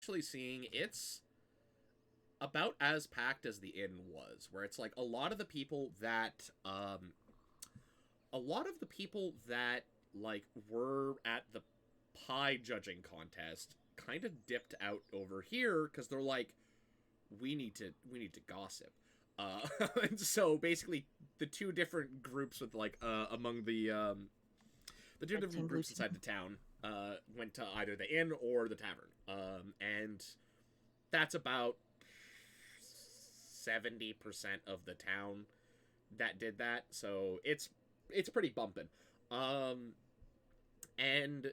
actually seeing it's about as packed as the inn was, where it's like a lot of the people that like were at the pie judging contest kind of dipped out over here because they're like, we need to gossip. And so basically the two different groups with like among the two Red different team, blue groups team. inside the town went to either the inn or the tavern. And that's about 70% of the town that did that. So it's pretty bumping. Um, and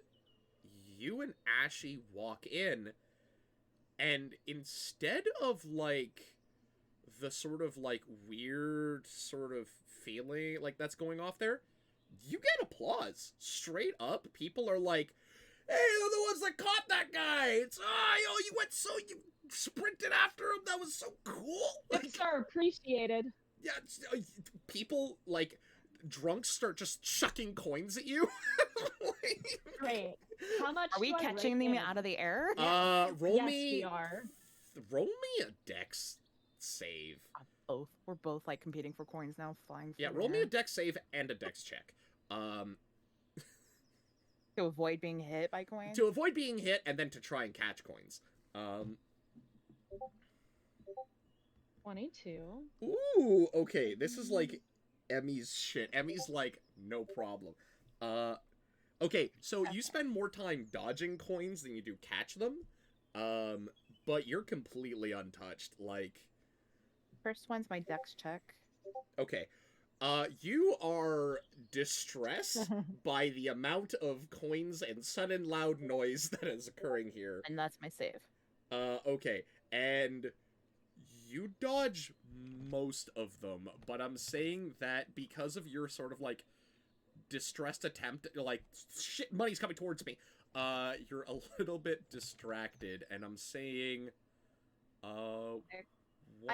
you and Ashy walk in, and instead of like the sort of like weird sort of feeling like that's going off there, you get applause straight up. People are like, "Hey, they're the ones that caught that guy! It's yo, you sprinted after him. That was so cool!" Like, Tips are appreciated. yeah, people like drunks start just chucking coins at you. Like, Great. How much Are we do I catching rake them in? out of the air? roll Yes, me, we are. roll me a dex save. Both. We're both like competing for coins now, flying. Yeah, through roll the me a air. dex save and a dex check. Um, To avoid being hit by coins. to avoid being hit and then to try and catch coins. 22. Ooh, okay. This is like Emmy's shit. Emmy's like, no problem. Okay, so you spend more time dodging coins than you do catch them. But you're completely untouched. Like, First one's my dex check. okay. You are distressed by the amount of coins and sudden loud noise that is occurring here. And that's my save. Okay. And you dodge most of them, but I'm saying that because of your sort of like distressed attempt, like, shit, money's coming towards me, you're a little bit distracted, and I'm saying, I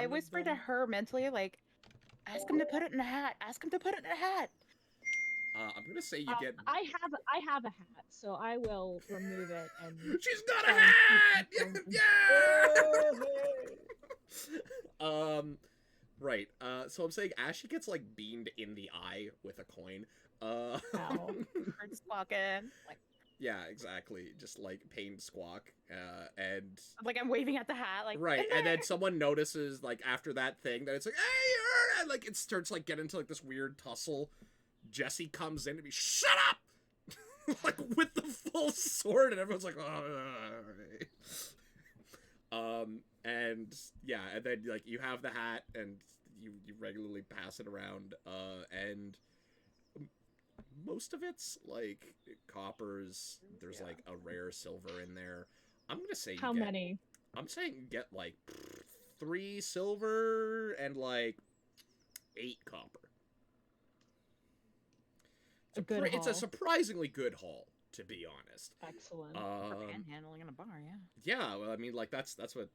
whispered to her mentally, like, ask him to put it in a hat. Ask him to put it in a hat. I'm gonna say you get. I have a hat, so I will remove it and. She's got a try and keep hat! people- Yeah! Right. So I'm saying Ashy gets like beamed in the eye with a coin. Ow. Bird squawking. Like, Yeah, exactly. Just like pained squawk. And like I'm waving at the hat. Like, right, in and then there. someone notices like after that thing that it's like, hey, you heard it! Like it starts like getting into like this weird tussle. Jesse comes in to be shut up, like with the full sword, and everyone's like, oh, all right. And yeah, and then like you have the hat, and you regularly pass it around, and most of it's like coppers. There's like a rare silver in there. I'm gonna say How many? I'm saying you get like 3 silver and like 8 copper. It's a surprisingly good haul, to be honest. Excellent. For panhandling in a bar, yeah. Yeah, well, I mean, like that's what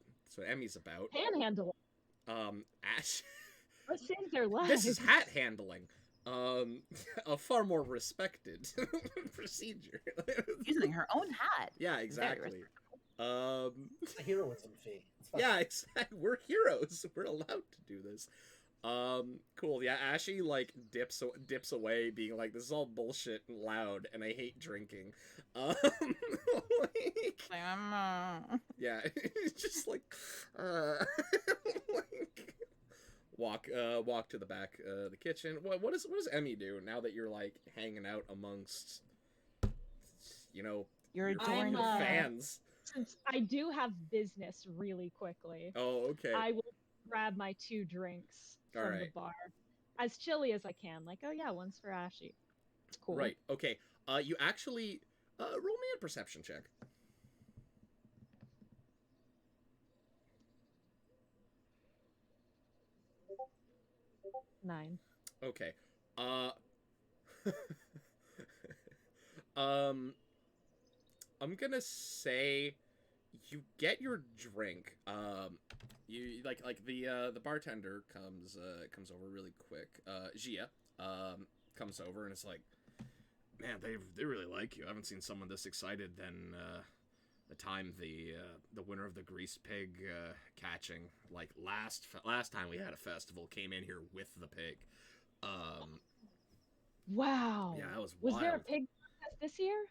Emmy's about. Panhandle. Ash. Let's save their lives. This is hat handling. A far more respected procedure. Using her own hat. Yeah, exactly. It's a heroism fee. It's fine. Yeah, exactly. We're heroes. We're allowed to do this. Cool. Yeah, Ashy like dips away, being like, "This is all bullshit and loud, and I hate drinking." Like, yeah, it's just like, like, walk to the back of the kitchen. What does Emmy do now that you're like hanging out amongst, you know, You're your adoring fans? Since I do have business really quickly, Oh, okay. I will grab my 2 drinks from the Alright. bar. As chilly as I can. Like, oh yeah, one's for Ashy. It's cool. Right. Okay. You actually roll me a perception check. 9. Okay. Um, I'm gonna say you get your drink. You like the bartender comes over really quick. Gia comes over and it's like, man, they really like you. I haven't seen someone this excited than the time the winner of the grease pig catching, like last time we had a festival, came in here with the pig. Wow. Yeah, that was Was wild. there a pig contest this year?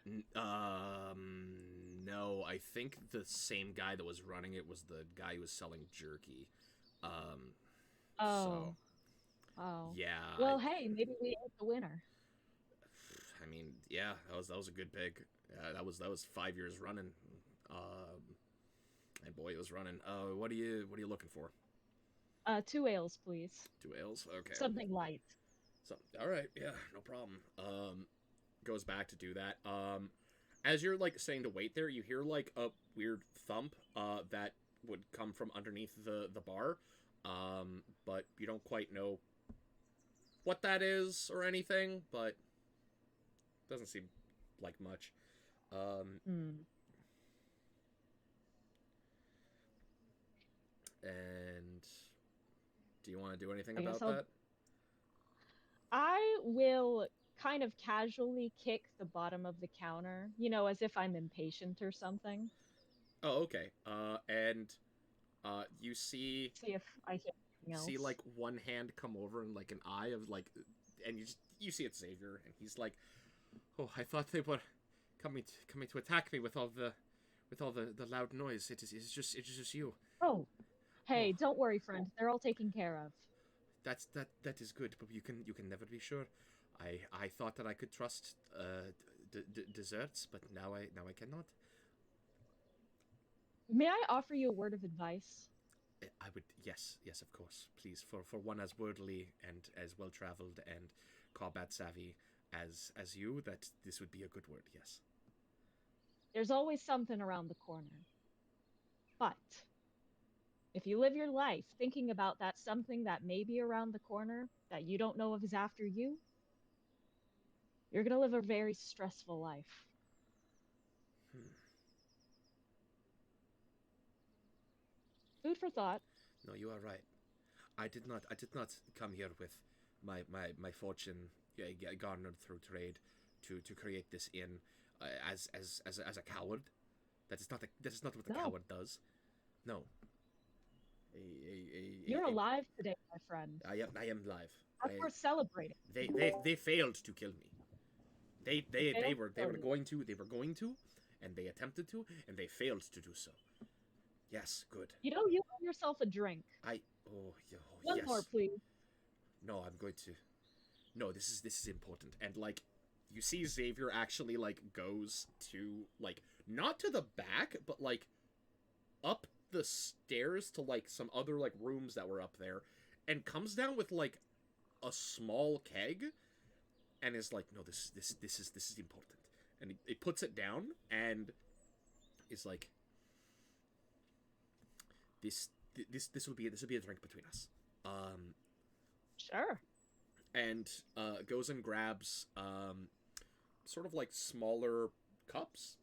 No. I think the same guy that was running it was the guy who was selling jerky. So, yeah. Well, hey, maybe we ain't the winner. I mean, yeah, that was a good pig. That was 5 years running. And boy, it was running. What are you looking for? 2 ales, please. 2 ales? Okay. Something light. All right, yeah, no problem. Goes back to do that. As you're like saying to wait there, you hear like a weird thump that would come from underneath the bar. But you don't quite know what that is or anything, but doesn't seem like much. And do you want to do anything about that? I will kind of casually kick the bottom of the counter, as if I'm impatient or something. Oh, okay. And you see if I hear anything else. See like one hand come over and like an eye of like, and you see it's Xavier, and he's like, "Oh, I thought they were coming to attack me with all the loud noise. It's just you." Oh, hey, don't worry, friend. They're all taken care of. That is good, but you can never be sure. I thought that I could trust desserts, but now I cannot. May I offer you a word of advice? I would, yes, of course. Please, for one as worldly and as well-traveled and combat savvy as you, that this would be a good word, yes. There's always something around the corner. But if you live your life thinking about that something that may be around the corner that you don't know of is after you, you're going to live a very stressful life. Food for thought. No, you are right. I did not come here with my fortune garnered through trade to create this inn as a coward. That is not what the coward does. No. You're alive today, my friend. I am alive. That's worth celebrating. They failed to kill me. They were going to, and they attempted to, and they failed to do so. Yes, good. You owe yourself a drink. One yes. more, please. No, I'm going to. No, this is important. And like, you see Xavier actually like goes to like not to the back, but like up the stairs to like some other like rooms that were up there, and comes down with like a small keg, and is like, no, this is important, and he puts it down and is like, this will be a drink between us. Sure. And goes and grabs sort of like smaller cups,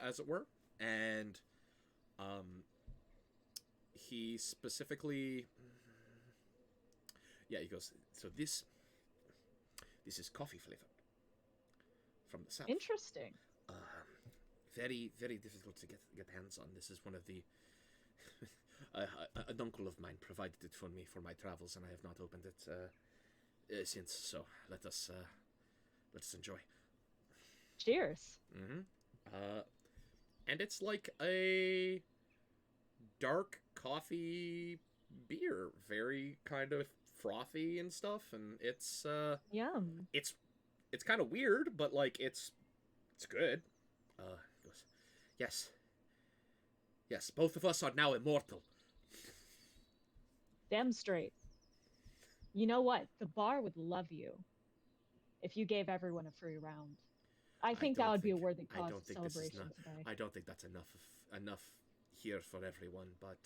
as it were, and he specifically, he goes, so this is coffee flavored from the south. Interesting. Very, very difficult to get hands on. This is one of the an uncle of mine provided it for me for my travels, and I have not opened it since. So let us enjoy. Cheers. And it's like a dark coffee beer, very kind of frothy and stuff, and it's yum. It's kind of weird, but like it's good. Goes, yes, both of us are now immortal. Damn straight. You know what? The bar would love you if you gave everyone a free round. I think that would be a worthy cause of celebration today. I don't think that's enough here for everyone, but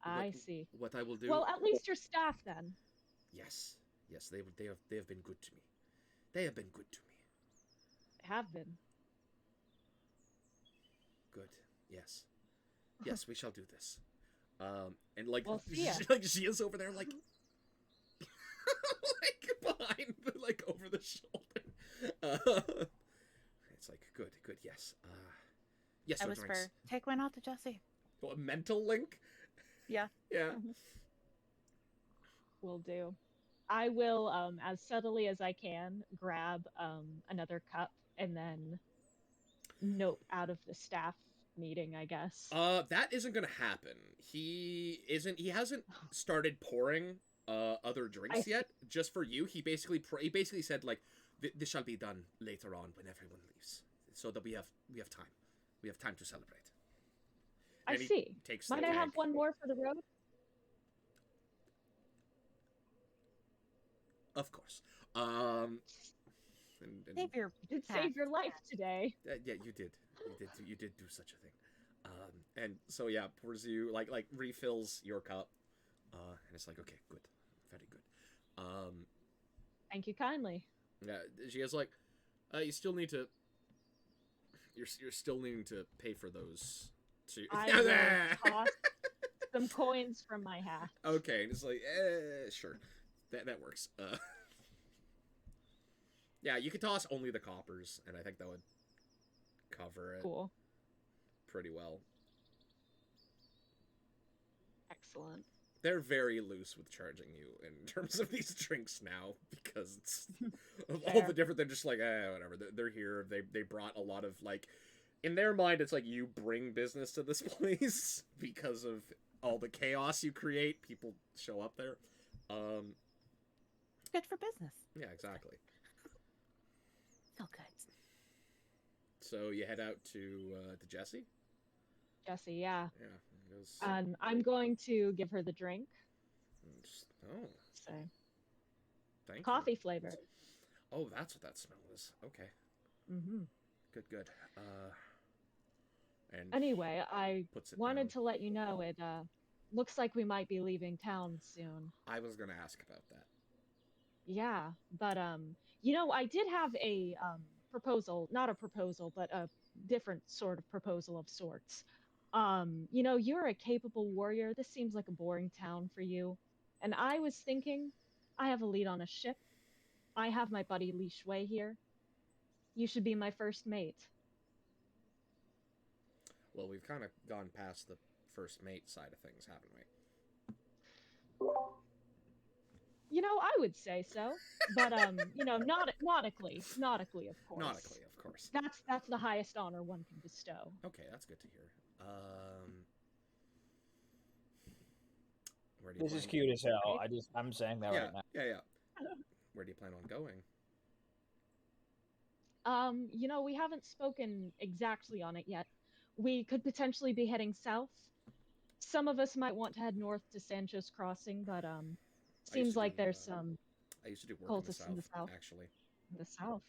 I see. What I will do. Well, at least your staff then. Yes, they have been good to me. They have been good to me. They have been. Good. Yes, we shall do this. And like, well, like Gia's over there, like, like behind, like over the shoulder. It's like good. Yes. Yes, I sir, whisper, drinks. take one out to Jesse. Well, a mental link? Yeah. Yeah. Will do. I will, as subtly as I can, grab another cup and then nope out of the staff meeting, I guess. That isn't gonna happen. He hasn't started pouring other drinks see. yet. Just for you, he basically said like, this shall be done later on when everyone leaves, so that we have time. We have time to celebrate. I And he see. takes the Might I have keg. one more for the road? Of course. And Save your You did pack. save your life today. yeah, you did. You did do such a thing. And so yeah, pours you like refills your cup. And it's like, okay, good, very good. Thank you kindly. Yeah, she has like, you still need to. You're still needing to pay for those. Two. I will toss some coins from my hat. Okay, and it's like, sure, that works. Yeah, you could toss only the coppers, and I think that would cover it Cool. pretty well. Excellent. They're very loose with charging you in terms of these drinks now, because it's of all the Fair. different. They're just like, whatever. They're here. They brought a lot of like, in their mind, it's like you bring business to this place because of all the chaos you create. People show up there. It's good for business. Yeah, exactly. Feel good. So you head out to Jessie. Jesse, yeah. Yeah. It goes, I'm going to give her the drink. oh, So, thank you. coffee flavored. Oh, that's what that smell is. Okay. Mm-hmm. Good. And Anyway, I puts it wanted down. to let you know it looks like we might be leaving town soon. I was gonna ask about that. Yeah, but I did have a proposal, not a proposal, but a different sort of proposal of sorts. You're a capable warrior. This seems like a boring town for you. And I was thinking, I have a lead on a ship. I have my buddy Li Shui here. You should be my first mate. Well, we've kind of gone past the first mate side of things, haven't we? I would say so, but nautically, of course. Nautically, of course. That's the highest honor one can bestow. Okay, that's good to hear. Where do you This is plan- cute as hell. I'm saying that Yeah, right now. yeah. Where do you plan on going? We haven't spoken exactly on it yet. We could potentially be heading south. Some of us might want to head north to Sancho's Crossing, but seems to like do, there's some I used to do work cultists in the south, actually. in the south.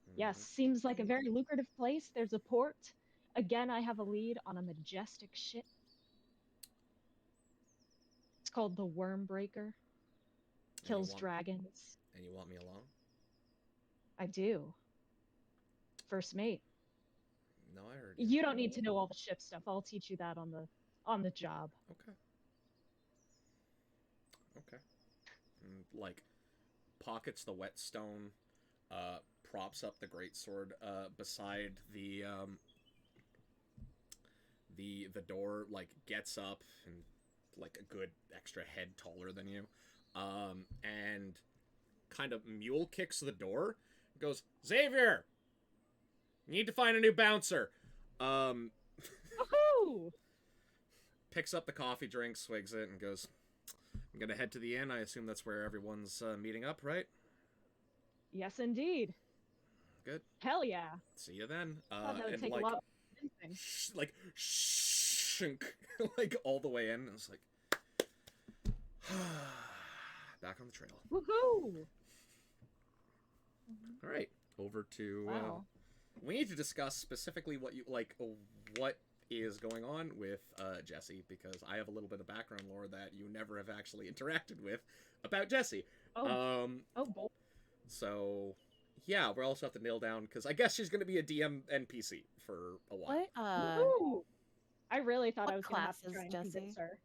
Mhm. Yes, seems like a very lucrative place. There's a port. Again, I have a lead on a majestic ship. It's called the Wormbreaker. Kills want- dragons. And you want me along? I do. First mate. No, I heard You don't need to know all the ship stuff. I'll teach you that on the job. Okay. And, like, pockets the whetstone, props up the greatsword beside the door, like gets up and like a good extra head taller than you, and kind of mule kicks the door. Goes, Xavier, you need to find a new bouncer. Woohoo! Picks up the coffee drink, swigs it, and goes, I'm gonna head to the inn. I assume that's where everyone's meeting up, right? Yes, indeed. Good. Hell yeah. See you then. Thought that would And take like, a lot of convincing. shunk, like all the way in. And it's like, back on the trail. Woohoo! All right, over to. Wow. We need to discuss specifically what you like. What is going on with Jessie, because I have a little bit of background lore that you never have actually interacted with about Jessie. Oh boy. So, yeah, we'll also have to nail down, because I guess she's going to be a DM NPC for a while. What? Woohoo! I really thought what I was going to have to class try is and Jessie? convince her.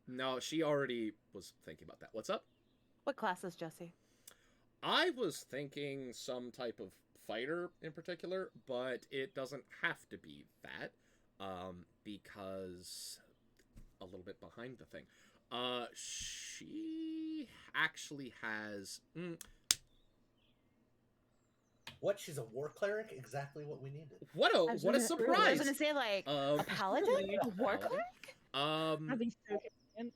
No, she already was thinking about that. What's up? What class is Jesse? I was thinking some type of fighter in particular, but it doesn't have to be that. because a little bit behind the thing. She actually has. What? She's a war cleric? Exactly what we needed. What a surprise! I was gonna say like a paladin, a war cleric. That'd be so convenient.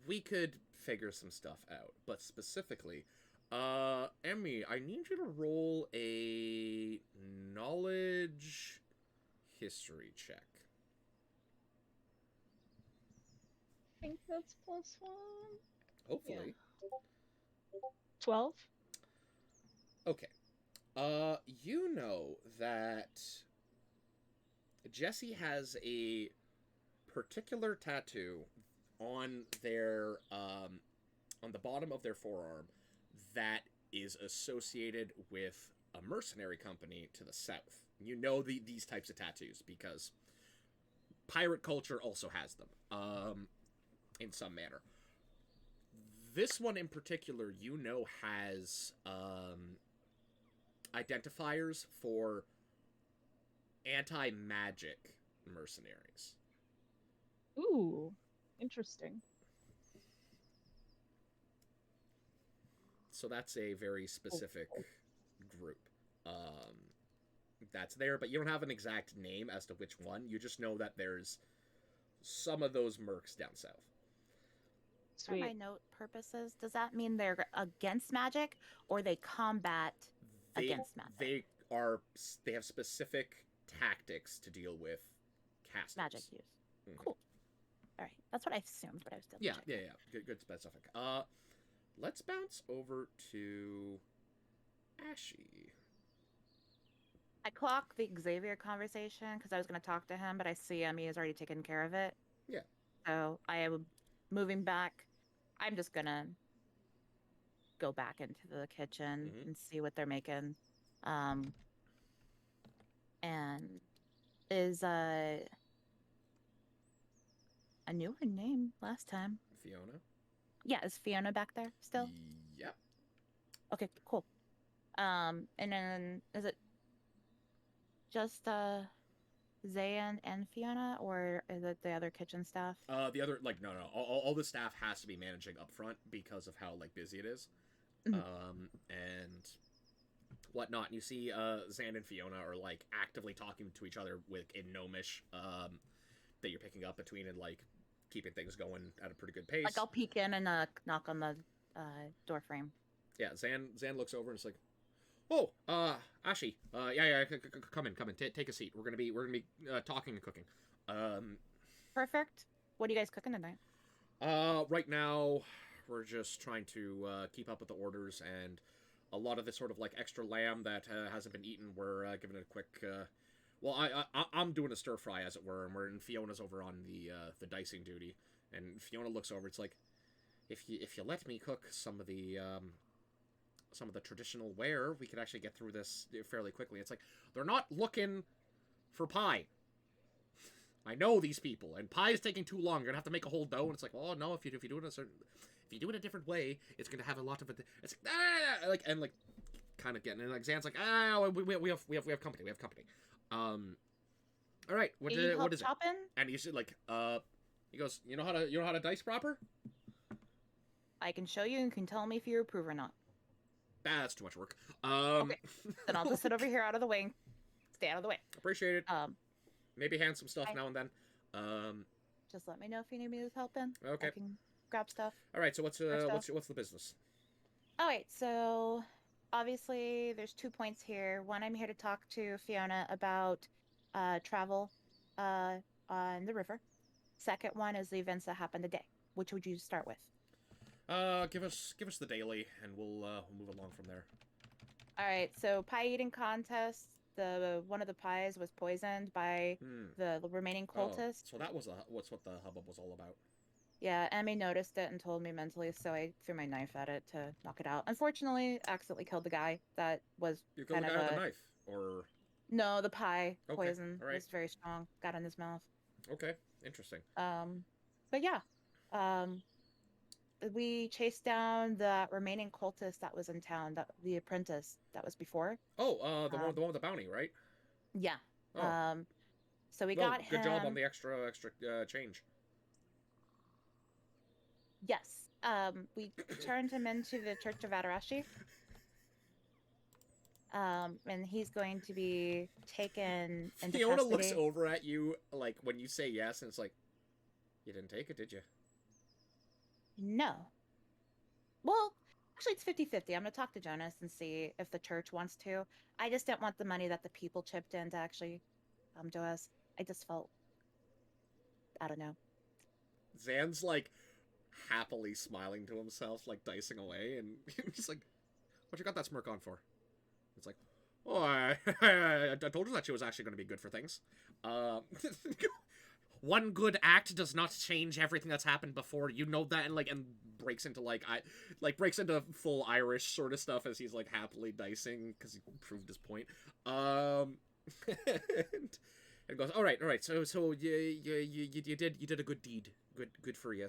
We could figure some stuff out, but specifically, Emmy, I need you to roll a knowledge history check. I think that's +1. Hopefully. 12. Okay. You know that Jesse has a particular tattoo on their on the bottom of their forearm that is associated with a mercenary company to the south. You know these types of tattoos because pirate culture also has them in some manner. This one in particular, you know, has identifiers for anti-magic mercenaries. Ooh, interesting. So that's a very specific group that's there, but you don't have an exact name as to which one. You just know that there's some of those mercs down south. For my note purposes, does that mean they're against magic or they combat against magic? They have specific tactics to deal with casters. Magic use. Mm-hmm. Cool. All right, that's what I assumed, but I was still checking. Yeah. Good specific. Let's bounce over to Ashy. I clock the Xavier conversation because I was going to talk to him, but I see he has already taken care of it. Yeah. So I am moving back. I'm just going to go back into the kitchen and see what they're making. And is I knew her name last time. Fiona? Yeah, is Fiona back there still? Yep. Okay, cool. And then is it just Zayn and Fiona, or is it the other kitchen staff? The other, like, no. All the staff has to be managing up front because of how, like, busy it is. And whatnot. And you see Zan and Fiona are, like, actively talking to each other in Gnomish that you're picking up between and, like, keeping things going at a pretty good pace. Like, I'll peek in and knock on the door frame. Yeah, Zan looks over and is like, "Oh, Ashi, yeah, come in, take a seat. We're gonna be talking and cooking." Perfect. What are you guys cooking tonight? Right now, we're just trying to keep up with the orders, and a lot of this sort of like extra lamb that hasn't been eaten, we're giving it a quick. Well, I'm doing a stir fry, as it were, and Fiona's over on the dicing duty, and Fiona looks over. It's like, if you let me cook some of the traditional ware, we could actually get through this fairly quickly. It's like, they're not looking for pie. I know these people, and pie is taking too long. You're gonna have to make a whole dough, and it's like, oh no, if you do it a different way, it's gonna have a lot of it. It's like, kind of getting, and like Zan's like, we have company. All right, what is it? And he's like, he goes, you know how to dice proper? I can show you and can tell me if you approve or not. That's too much work. Okay. Then I'll just sit over here out of the way. Stay out of the way. Appreciate it. Maybe hand some stuff now and then. Just let me know if you need me with help in. Okay. I can grab stuff. All right. So what's the business? All right. So obviously there's 2 points here. One, I'm here to talk to Fiona about travel on the river. Second one is the events that happened today. Which would you start with? Give us the daily, and we'll move along from there. All right. So pie eating contest. One of the pies was poisoned by the remaining cultists. So that was what the hubbub was all about. Yeah, Emmy noticed it and told me mentally, so I threw my knife at it to knock it out. Unfortunately, accidentally killed the guy that was You killed the guy with the knife, or no, the pie poison right. was very strong. Got in his mouth. Okay, interesting. But yeah, we chased down the remaining cultist that was in town, the apprentice that was before. Oh, the one with the bounty, right? Yeah. Oh. So we Well, got him. good job on the extra change. Yes. We turned him into the Church of Adarashi. And he's going to be taken into Fiona custody. looks over at you like when you say yes, and it's like, you didn't take it, did you? No. Well, actually, it's 50-50. I'm going to talk to Jonas and see if the church wants to. I just didn't want the money that the people chipped in to actually do us. I just felt, I don't know. Zan's like happily smiling to himself, like dicing away, and he's like, "What you got that smirk on for?" It's like, "Oh, I told you that she was actually going to be good for things." One good act does not change everything that's happened before. You know that, and breaks into breaks into full Irish sort of stuff as he's like happily dicing because he proved his point. And goes, all right. So you did a good deed. Good for you.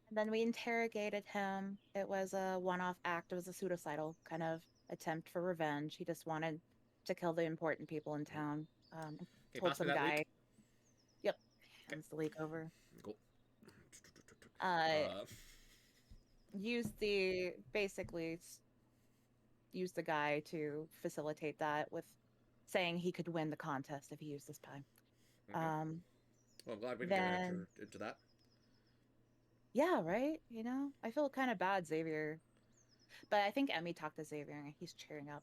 And then we interrogated him. It was a one-off act. It was a suicidal kind of attempt for revenge. He just wanted to kill the important people in town. Okay, Told pass me some that guy. leak. Yep, hands the leak over. Cool. Used the guy to facilitate that with saying he could win the contest if he used this pie. Okay. Well, I'm glad we didn't then- get into that. Yeah, right? You know, I feel kind of bad, Xavier. But I think Emmy talked to Xavier and he's cheering up.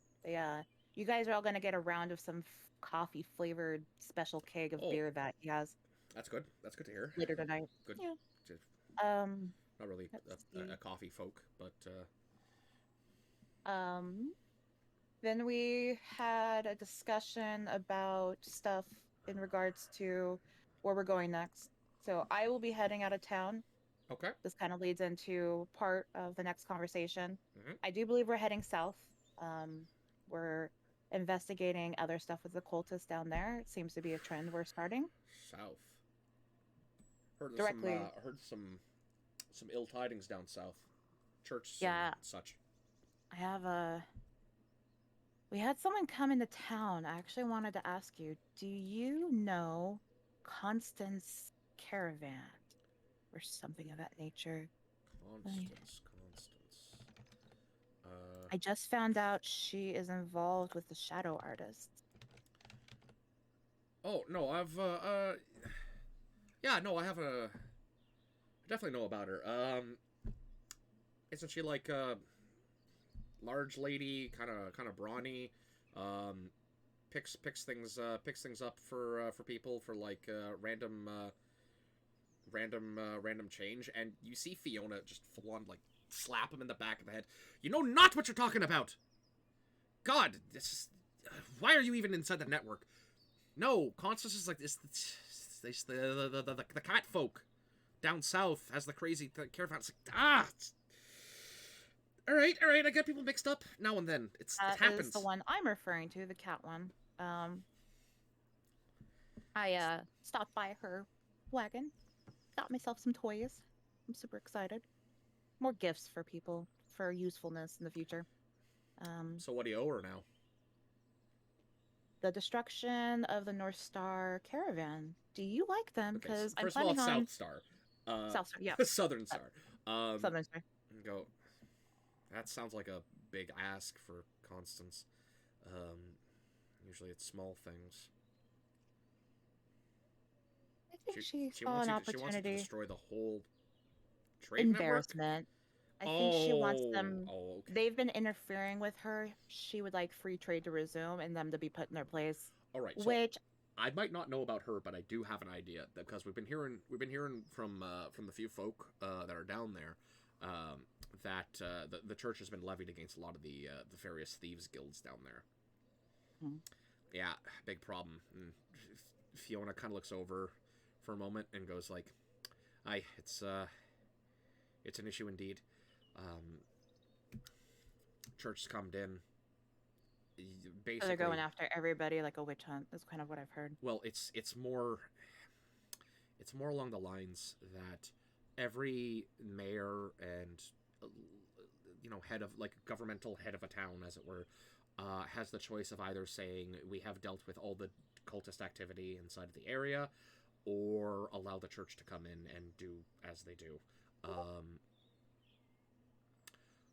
You guys are all going to get a round of some coffee flavored special keg of Oh. beer that he has That's good. That's good to hear. later tonight. Good. Yeah. Just Not really let's a see. coffee folk, but Then we had a discussion about stuff in regards to where we're going next. So I will be heading out of town. okay. This kind of leads into part of the next conversation. Mhm. I do believe we're heading south. We're investigating other stuff with the cultists down there. It seems to be a trend we're starting. South. Heard Directly. some ill tidings down south. Church Yeah. and such. We had someone come into town. I actually wanted to ask you, do you know Constance Caravan or something of that nature? Constance. I just found out she is involved with the shadow artists. Oh no, I've yeah, no, I have I definitely know about her. Isn't she like large lady, kind of brawny, picks things up for people for like random change, and you see Fiona just full on like slap him in the back of the head. You know not what you're talking about. God, why are you even inside the network? No, Constance is like this. The cat folk down south has the crazy caravan. It's like all right. I get people mixed up now and then. It That happens. is the one I'm referring to, the cat one. I stopped by her wagon, got myself some toys. I'm super excited. More gifts for people for usefulness in the future. So what do you owe her now? The destruction of the North Star caravan. Do you like them? Okay, Because I'm first of all, planning it's on South Star. South Star. Yeah, Southern Star. Southern Star. Go. That sounds like a big ask for Constance. Usually it's small things. I think she saw wants an you to, she wants you to opportunity. destroy the whole trade network. Embarrassment. I think she wants them. Oh, okay. They've been interfering with her. She would like free trade to resume and them to be put in their place. All right. So Which I might not know about her, but I do have an idea because we've been hearing from the few folk that are down there that the church has been levied against a lot of the various thieves guilds down there. Hmm. Yeah, big problem. And Fiona kind of looks over for a moment and goes like, "Aye, it's an issue indeed. Church's come in. Basically, so they're going after everybody like a witch hunt. That's kind of what I've heard. Well, it's more along the lines that every mayor and head of like governmental head of a town, as it were, has the choice of either saying we have dealt with all the cultist activity inside of the area, or allow the church to come in and do as they do.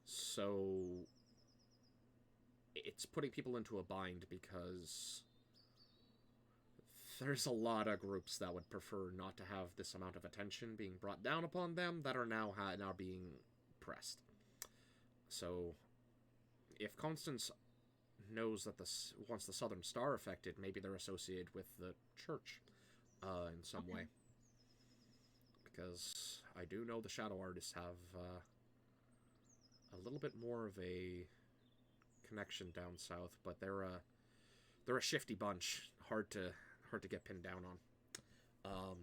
So it's putting people into a bind because there's a lot of groups that would prefer not to have this amount of attention being brought down upon them that are now being pressed. So if Constance knows that once the Southern Star affected, maybe they're associated with the church in some way. Because I do know the Shadow Artists have a little bit more of a connection down south, but they're a shifty bunch, hard to get pinned down on.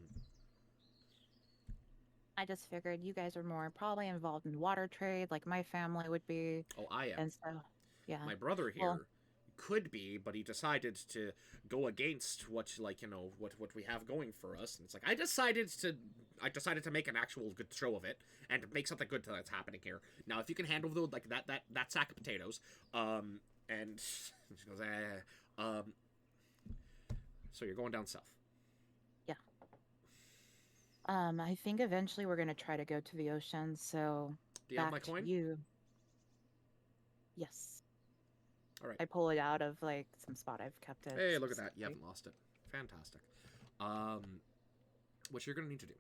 I just figured you guys are more probably involved in water trade, like my family would be. Oh, I am. And so, yeah. My brother here Well, could be, but he decided to go against what we have going for us. And it's like I decided to make an actual good show of it and to make something good that's happening here. Now, if you can handle that sack of potatoes, and she goes, so you're going down south. yeah. I think eventually we're gonna try to go to the ocean. So Do you have my back to coin? you. Yes. All right. I pull it out of like some spot I've kept it. Hey, look at that. You specifically. haven't lost it. Fantastic. What you're going to need to do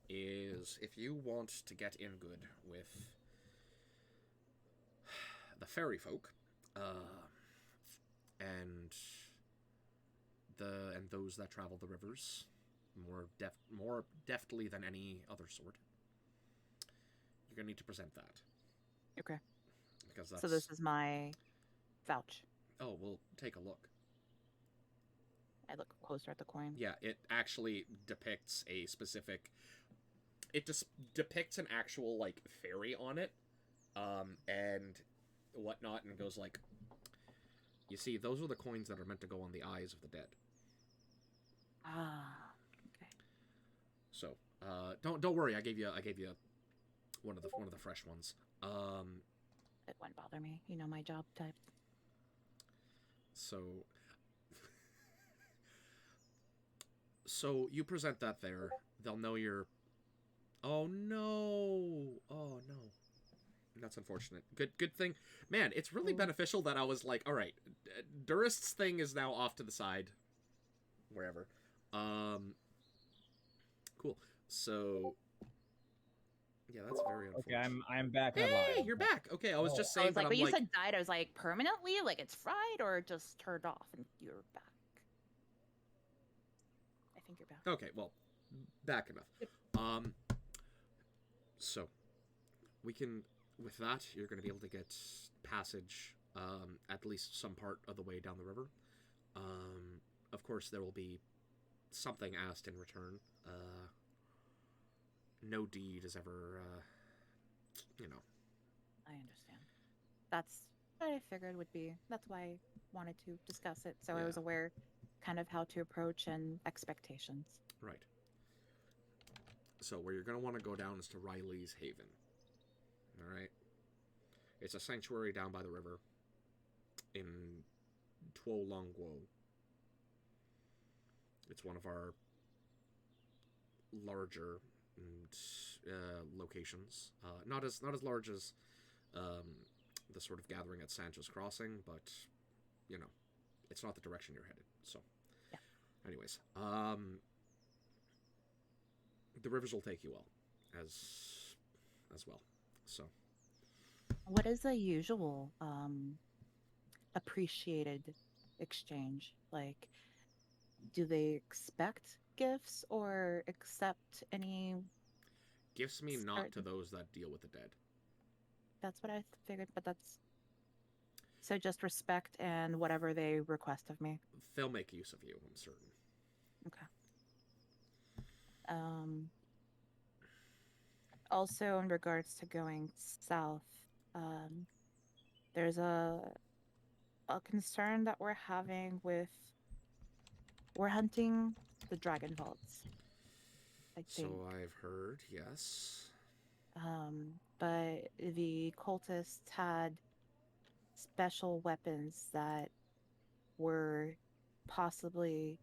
is, if you want to get in good with the fairy folk, and those that travel the rivers more deftly than any other sort, you're going to need to present that. Okay. Because that's... So this is my vouch. Oh, well, take a look. I look closer at the coin. Yeah, it actually depicts a specific... It just depicts an actual, like, fairy on it, and whatnot, and goes like... You see, those are the coins that are meant to go on the eyes of the dead. Ah, okay. So, don't worry, I gave you one of the fresh ones. It wouldn't bother me. You know my job type. So... So, you present that there. They'll know you're... Oh, no! Oh, no. That's unfortunate. Good thing. Man, it's really beneficial that I was like, alright, Durist's thing is now off to the side. Wherever. Cool. So... Yeah, that's very unfortunate. Okay, I'm back Hey, online. you're back! Okay, I was just I saying was like, that but I'm you like... said died. I was like, permanently? Like it's fried or just turned off and you're back? I think you're back. Okay, well, back enough. So, we can... With that, you're going to be able to get passage, at least some part of the way down the river. Of course, there will be something asked in return. No deed is ever, I understand. That's what I figured would be. That's why I wanted to discuss it. So I was Yeah. aware kind of how to approach and expectations. Right. So, where you're going to want to go down is to Riley's Haven. Alright? It's a sanctuary down by the river in Tuo Longguo. It's one of our larger locations. Not as large as the sort of gathering at Sancho's Crossing, but, it's not the direction you're headed. So, yeah. Anyways, the rivers will take you well, as well. So, What is the usual appreciated exchange? Like, do they expect gifts or accept any? gifts mean not to Certain- those that deal with the dead. That's what I figured, but that's so just respect and whatever they request of me. They'll make use of you, I'm certain. Okay. Also, in regards to going south, there's a concern that we're having with we're hunting the dragon vaults. I think, So I've heard, yes. but the cultists had special weapons that were possibly